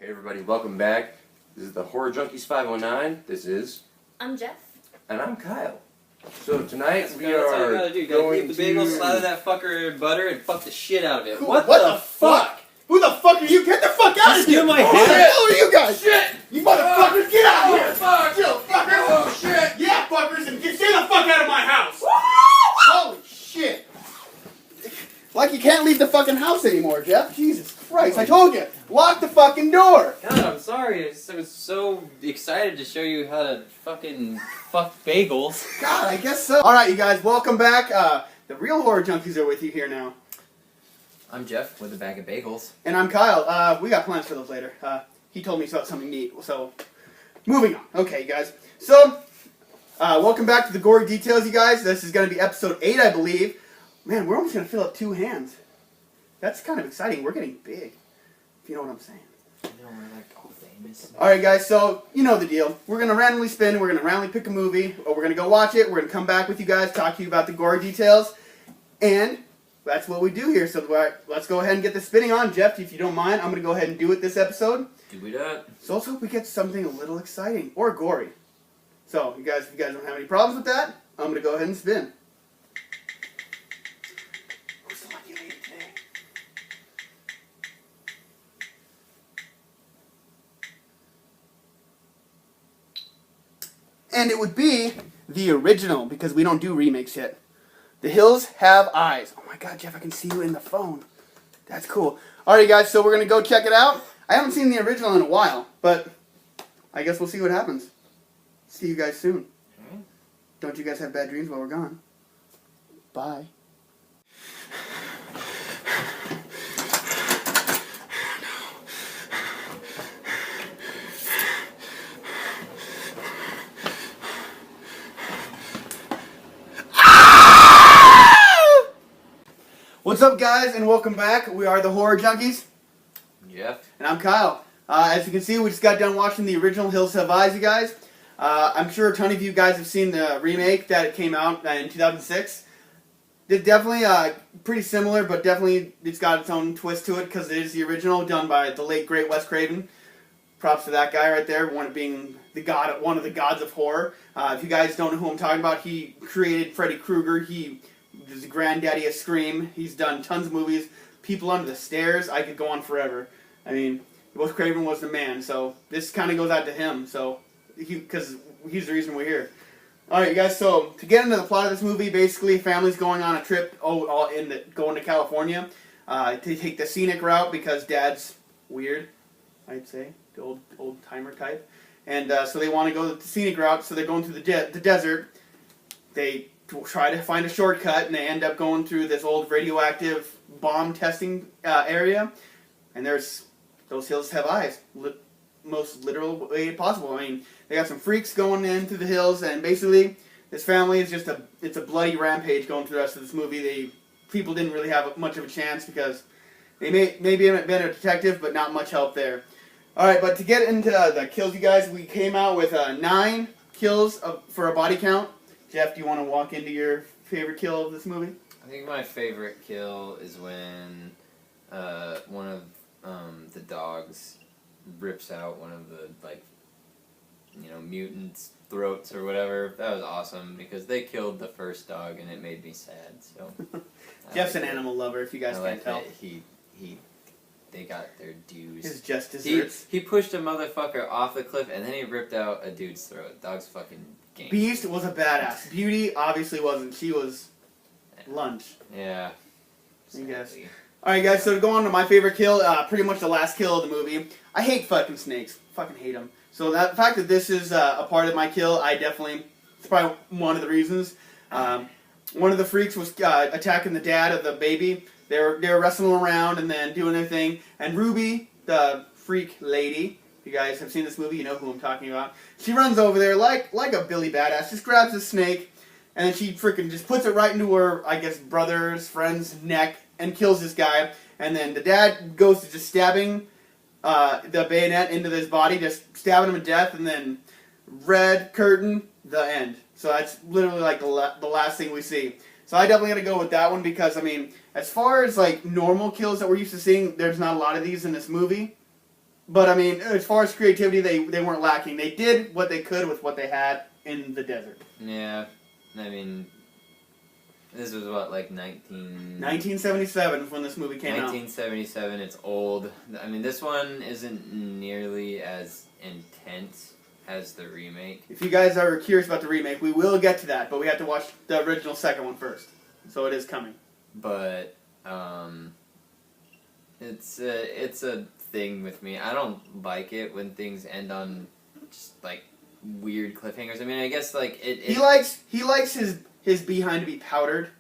Hey everybody, welcome back. This is the Horror Junkies 509. This is... I'm Jeff. And I'm Kyle. So tonight we That's all you are gotta do. You gotta going keep the bagel, to... slather that fucker in butter, and fuck the shit out of it. What the fuck? Who the fuck are you? Get the fuck out of here! steal my Who the hat? hell are you guys? Shit! You motherfuckers, get out of here! fuck! Chill, fuckers! Oh shit! Yeah, fuckers, and stay the fuck out of my house! Holy shit! Like you can't leave the fucking house anymore, Jeff. Jesus Christ! I told you, lock the fucking door. God, I'm sorry. I was so excited to show you how to fucking fuck bagels. God, I guess so. All right, you guys, welcome back. The real horror junkies are with you here now. I'm Jeff with a bag of bagels. And I'm Kyle. We got plans for those later. He told me about something neat. So, moving on. Okay, you guys. So, welcome back to the Gory Details, you guys. This is going to be episode 8, I believe. Man, we're almost going to fill up 2 hands. That's kind of exciting. We're getting big, if you know what I'm saying. You know, we're like all famous. Alright, guys. So, you know the deal. We're going to randomly spin. We're going to randomly pick a movie. Or we're going to go watch it. We're going to come back with you guys, talk to you about the Gory Details. And... that's what we do here, so let's go ahead and get the spinning on. Jeff, if you don't mind, I'm going to go ahead and do it this episode. Do we that? So let's hope we get something a little exciting, or gory. So, you guys, if you guys don't have any problems with that, I'm going to go ahead and spin. Who's the lucky lady today? And it would be the original, because we don't do remakes yet. The Hills Have Eyes. Oh my god, Jeff, I can see you in the phone. That's cool. Alright, guys, so we're going to go check it out. I haven't seen the original in a while, but I guess we'll see what happens. See you guys soon. Don't you guys have bad dreams while we're gone? Bye. What's up, guys, and welcome back. We are the Horror Junkies. Jeff. And I'm Kyle. As you can see, we just got done watching the original Hills Have Eyes, you guys. I'm sure a ton of you guys have seen the remake that came out in 2006. It's definitely pretty similar, but definitely it's got its own twist to it because it is the original done by the late, great Wes Craven. Props to that guy right there, one of being one of the gods of horror. If you guys don't know who I'm talking about, he created Freddy Krueger. He is the granddaddy of Scream. He's done tons of movies. People Under the Stairs. I could go on forever. I mean, Wes Craven was the man, so this kind of goes out to him. So, because he's the reason we're here. All right, you guys. So to get into the plot of this movie, basically, family's going on a trip. Going to California to take the scenic route because Dad's weird. I'd say the old timer type, and so they want to go the scenic route. So they're going through the desert. They try to find a shortcut, and they end up going through this old radioactive bomb testing area. And those hills have eyes, most literal way possible. I mean, they got some freaks going in through the hills, and basically, this family is just it's a bloody rampage going through the rest of this movie. People didn't really have much of a chance because they maybe haven't been a detective, but not much help there. All right, but to get into the kills, you guys, we came out with 9 kills for a body count. Jeff, do you want to walk into your favorite kill of this movie? I think my favorite kill is when one of the dogs rips out one of the, mutants' throats or whatever. That was awesome because they killed the first dog and it made me sad. So Jeff's an animal lover, if you guys can't tell. They got their dues. His just desserts. He pushed a motherfucker off the cliff and then he ripped out a dude's throat. Dog's fucking game. Beast was a badass. Beauty obviously wasn't. She was lunch. Yeah. I guess. Alright, guys, so to go on to my favorite kill, pretty much the last kill of the movie. I hate fucking snakes. Fucking hate them. So the fact that this is a part of my kill, it's probably one of the reasons. One of the freaks was attacking the dad of the baby. They were wrestling around and then doing their thing. And Ruby, the freak lady, if you guys have seen this movie, you know who I'm talking about. She runs over there like a Billy badass, just grabs the snake, and then she freaking just puts it right into her, I guess, brother's friend's neck and kills this guy. And then the dad goes to just stabbing the bayonet into his body, just stabbing him to death, and then red curtain, the end. So that's literally like the last thing we see. So I definitely got to go with that one because, I mean, as far as like normal kills that we're used to seeing, there's not a lot of these in this movie. But I mean, as far as creativity, they weren't lacking. They did what they could with what they had in the desert. Yeah, I mean, this was what, like 1977 is when this movie came out. 1977. It's old. I mean, this one isn't nearly as intense as the remake. If you guys are curious about the remake, we will get to that, but we have to watch the original second one first. So it is coming. But it's a thing with me. I don't like it when things end on just like weird cliffhangers. I mean, I guess like he likes his behind to be powdered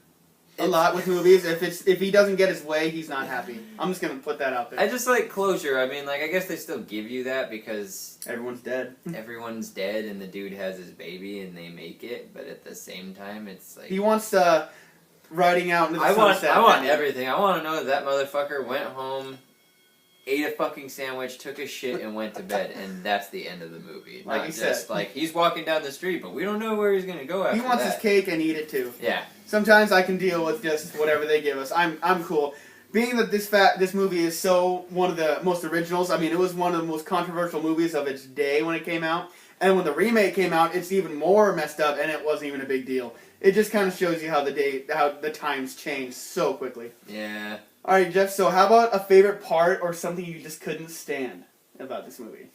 a lot with movies. If he doesn't get his way, he's not happy. I'm just gonna put that out there. I just like closure. I mean, like, I guess they still give you that because everyone's dead. Everyone's dead, and the dude has his baby, and they make it. But at the same time, it's like he wants riding out into the sunset. I want everything. I want to know that motherfucker went home, ate a fucking sandwich, took a shit, and went to bed, and that's the end of the movie. Like Not you just said. like he's walking down the street, but we don't know where he's gonna go after He wants that. his cake and eat it too. Yeah. Sometimes I can deal with just whatever they give us. I'm cool. Being that this movie is so one of the most originals. I mean, it was one of the most controversial movies of its day when it came out. And when the remake came out, it's even more messed up, and it wasn't even a big deal. It just kind of shows you how the times change so quickly. Yeah. All right, Jeff. So, how about a favorite part or something you just couldn't stand about this movie?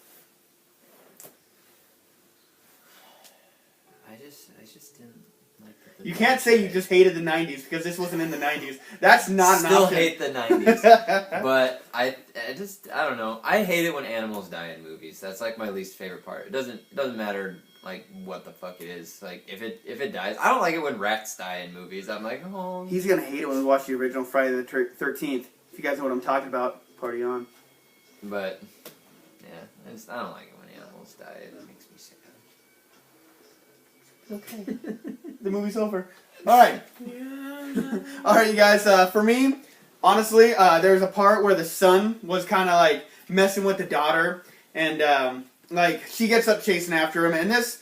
I just didn't like the You can't say you just hated the '90s because this wasn't in the '90s. That's not an Still option. hate the 90s. But I don't know. I hate it when animals die in movies. That's like my least favorite part. It doesn't matter like what the fuck it is. Like if it dies, I don't like it when rats die in movies. I'm like, oh. He's gonna hate it when we watch the original Friday the 13th. If you guys know what I'm talking about, party on. But yeah, I don't like it when animals die. It makes me sick. Okay. The movie's over. Alright. Alright, you guys. For me, honestly, there's a part where the son was kind of like messing with the daughter. And like she gets up chasing after him. And this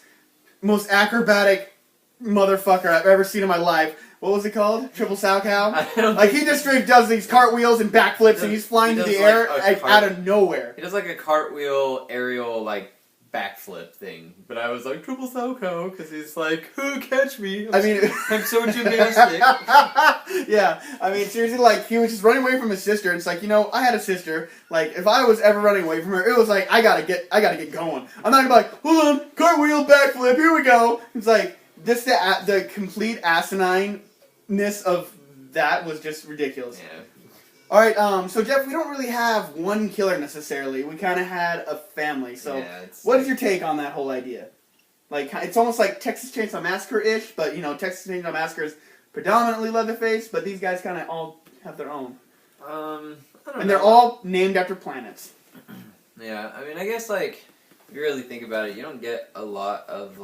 most acrobatic motherfucker I've ever seen in my life. What was it called? Triple sow cow? Like he just straight does these cartwheels and backflips and he's flying through the air out of nowhere. He does like a cartwheel aerial like backflip thing, but I was like triple sow cow because he's like, "Who catch me?" I'm so gymnastic. Yeah, I mean seriously, like he was just running away from his sister. And it's like, I had a sister. Like if I was ever running away from her, it was like I gotta get going. I'm not gonna be like, hold on, cartwheel backflip, here we go. It's like this the complete asinineness of that was just ridiculous. Yeah. All right, so Jeff, we don't really have one killer necessarily. We kind of had a family. So, what is your take on that whole idea? Like, it's almost like Texas Chainsaw Massacre-ish, but Texas Chainsaw Massacre is predominantly Leatherface, but these guys kind of all have their own. I don't know. And they're all named after planets. Yeah, I mean, I guess like if you really think about it, you don't get a lot of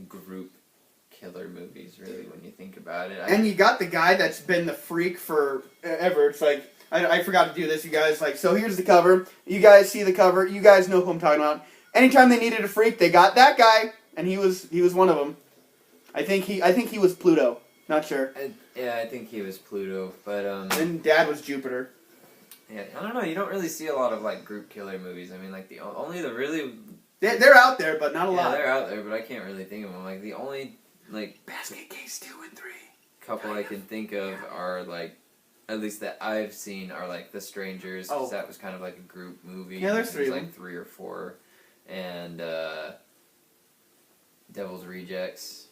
group killer movies, really, when you think about it. And you got the guy that's been the freak forever. It's like, I forgot to do this, you guys. Like, so here's the cover. You guys see the cover. You guys know who I'm talking about. Anytime they needed a freak, they got that guy, and he was one of them. I think he was Pluto. Not sure. I think he was Pluto, but And Dad was Jupiter. Yeah, I don't know. You don't really see a lot of like group killer movies. I mean, like only the really they're out there, but not a lot. Yeah, they're out there, but I can't really think of them. Like the only Basket Case 2 and 3. Couple I can think of are like, at least that I've seen, are like The Strangers, because that was kind of like a group movie. Yeah, there's three. Like 3 or 4, and Devil's Rejects.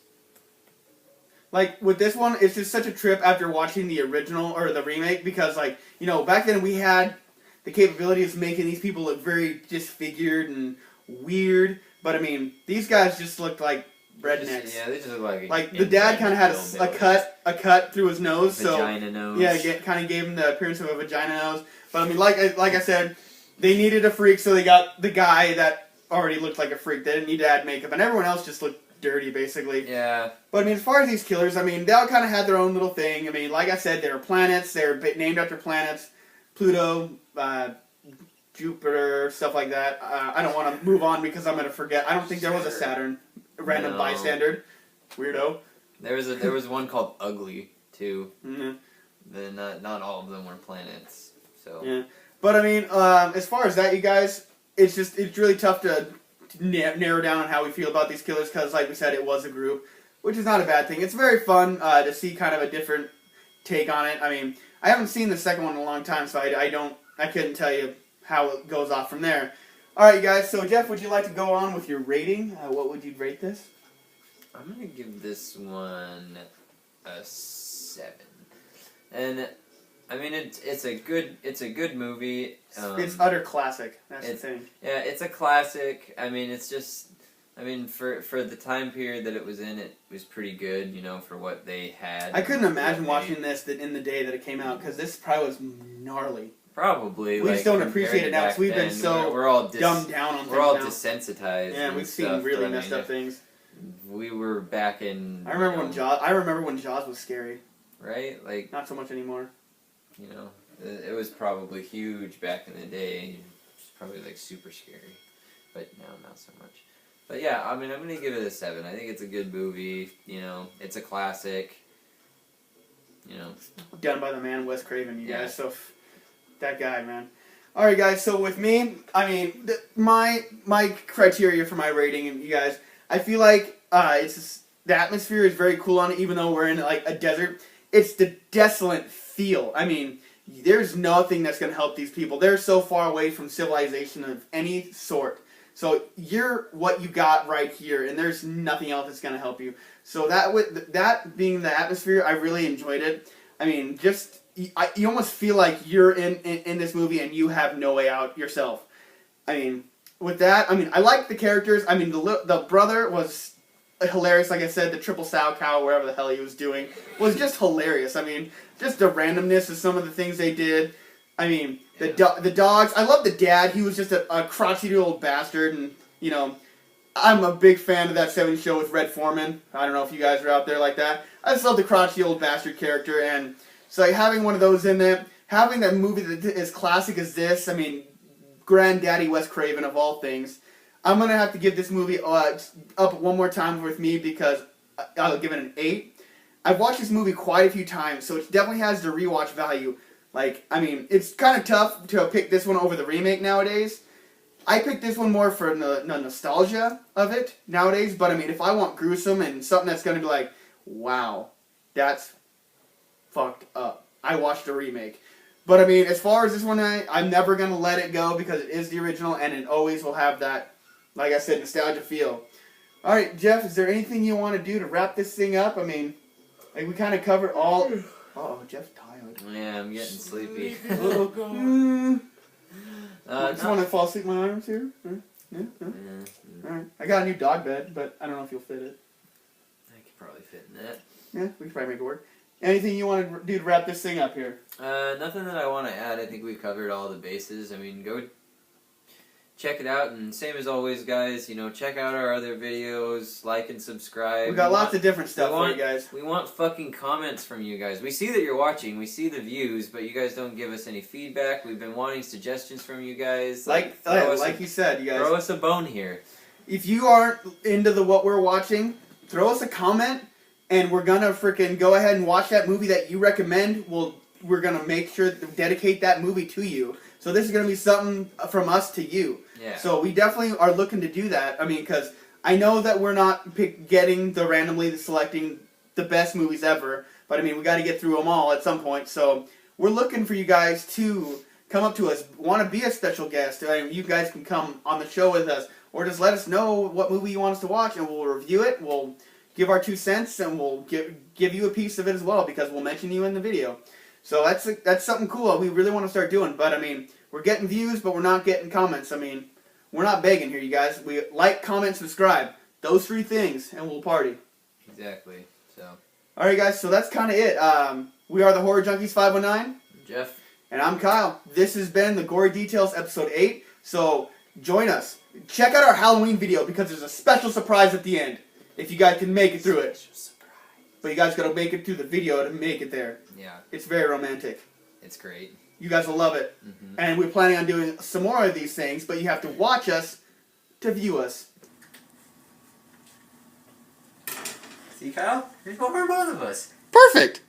Like with this one, it's just such a trip after watching the original or the remake because, like, back then we had the capabilities of making these people look very disfigured and weird. But I mean, these guys just looked like rednecks. They just look like the dad kind of had a cut through his nose, vagina nose. Yeah, kind of gave him the appearance of a vagina nose. But I mean, like I said, they needed a freak, so they got the guy that already looked like a freak. They didn't need to add makeup, and everyone else just looked dirty, basically. Yeah. But I mean, as far as these killers, I mean, they all kind of had their own little thing. I mean, like I said, they were planets. They were named after planets. Pluto, Jupiter, stuff like that. I don't want to move on because I'm going to forget. I don't think there was a Saturn. Random bystander. Weirdo. There was one called Ugly, too. Mm-hmm. then not all of them were planets. So Yeah, but I mean, as far as that, you guys, it's really tough to narrow down on how we feel about these killers because, like we said, it was a group, which is not a bad thing. It's very fun to see kind of a different take on it. I mean, I haven't seen the second one in a long time, so I couldn't tell you how it goes off from there. All right, you guys. So, Jeff, would you like to go on with your rating? What would you rate this? I'm gonna give this one a 7. And I mean, it's a good movie. It's utter classic. That's the thing. Yeah, it's a classic. I mean, it's just. I mean, for the time period that it was in, it was pretty good, you know, for what they had. I couldn't imagine watching this in the day that it came out, because this probably was gnarly. Probably. We just don't appreciate it now, because we've been so we're all dumbed down on things We're all now. desensitized. Yeah, we've seen really messed up things. We were back in... I remember when Jaws was scary. Right? Like... Not so much anymore. You know, it was probably huge back in the day. It was probably, like, super scary. But now, not so much. But yeah, I mean, I'm going to give it a 7. I think it's a good movie, you know, it's a classic, you know. Done by the man Wes Craven, you guys, so that guy, man. Alright guys, so with me, I mean, my criteria for my rating, and you guys, I feel like the atmosphere is very cool on it, even though we're in like a desert. It's the desolate feel. I mean, there's nothing that's going to help these people. They're so far away from civilization of any sort. So you're what you got right here, and there's nothing else that's going to help you. So that being the atmosphere, I really enjoyed it. I mean, just you almost feel like you're in this movie and you have no way out yourself. I mean, with that, I mean, I like the characters. I mean, the brother was hilarious. Like I said, the triple sow cow, wherever the hell he was doing, was just hilarious. I mean, just the randomness of some of the things they did. I mean, the dogs. I love the dad. He was just a crotchety old bastard, and you know, I'm a big fan of that 70s show with Red Foreman. I don't know if you guys are out there like that. I just love the crotchety old bastard character, and so like, having one of those in there, having that movie that is classic as this. I mean, granddaddy Wes Craven of all things. I'm gonna have to give this movie up one more time with me because I'll give it an 8. I've watched this movie quite a few times, so it definitely has the rewatch value. Like, I mean, it's kind of tough to pick this one over the remake nowadays. I picked this one more for the nostalgia of it nowadays, but I mean, if I want gruesome and something that's going to be like, wow, that's fucked up, I watched the remake. But I mean, as far as this one, I'm never going to let it go because it is the original and it always will have that, like I said, nostalgia feel. Alright, Jeff, is there anything you want to do to wrap this thing up? I mean, like we kind of covered all... Uh-oh, Jeff's tired. Yeah, I'm getting sleepy. Just want to fall asleep in my arms here? Yeah? Alright. I got a new dog bed, but I don't know if you'll fit it. I could probably fit in that. Yeah, we could probably make it work. Anything you want to do to wrap this thing up here? Nothing that I want to add. I think we covered all the bases. I mean, go check it out, and same as always, guys, you know, check out our other videos, like and subscribe. We got lots of different stuff for you guys. We want fucking comments from you guys. We see that you're watching, we see the views, but you guys don't give us any feedback. We've been wanting suggestions from you guys. Like you said, you guys. Throw us a bone here. If you aren't into what we're watching, throw us a comment, and we're gonna freaking go ahead and watch that movie that you recommend. We're gonna make sure to dedicate that movie to you. So this is going to be something from us to you. Yeah. So we definitely are looking to do that. I mean, because I know that we're not getting randomly selecting the best movies ever, but I mean, we got to get through them all at some point. So we're looking for you guys to come up to us, want to be a special guest. I mean, you guys can come on the show with us, or just let us know what movie you want us to watch, and we'll review it. We'll give our 2 cents, and we'll give you a piece of it as well, because we'll mention you in the video. So that's something cool we really want to start doing. But I mean, we're getting views, but we're not getting comments. I mean, we're not begging here, you guys. We like, comment, subscribe. Those 3 things, and we'll party. Exactly. So. All right, guys. So that's kind of it. We are the Horror Junkies 519. Jeff. And I'm Kyle. This has been the Gory Details episode 8. So join us. Check out our Halloween video because there's a special surprise at the end. If you guys can make it through it. But you guys got to make it through the video to make it there. Yeah. It's very romantic. It's great. You guys will love it. Mm-hmm. And we're planning on doing some more of these things, but you have to watch us to view us. See, Kyle? There's more for both of us. Perfect!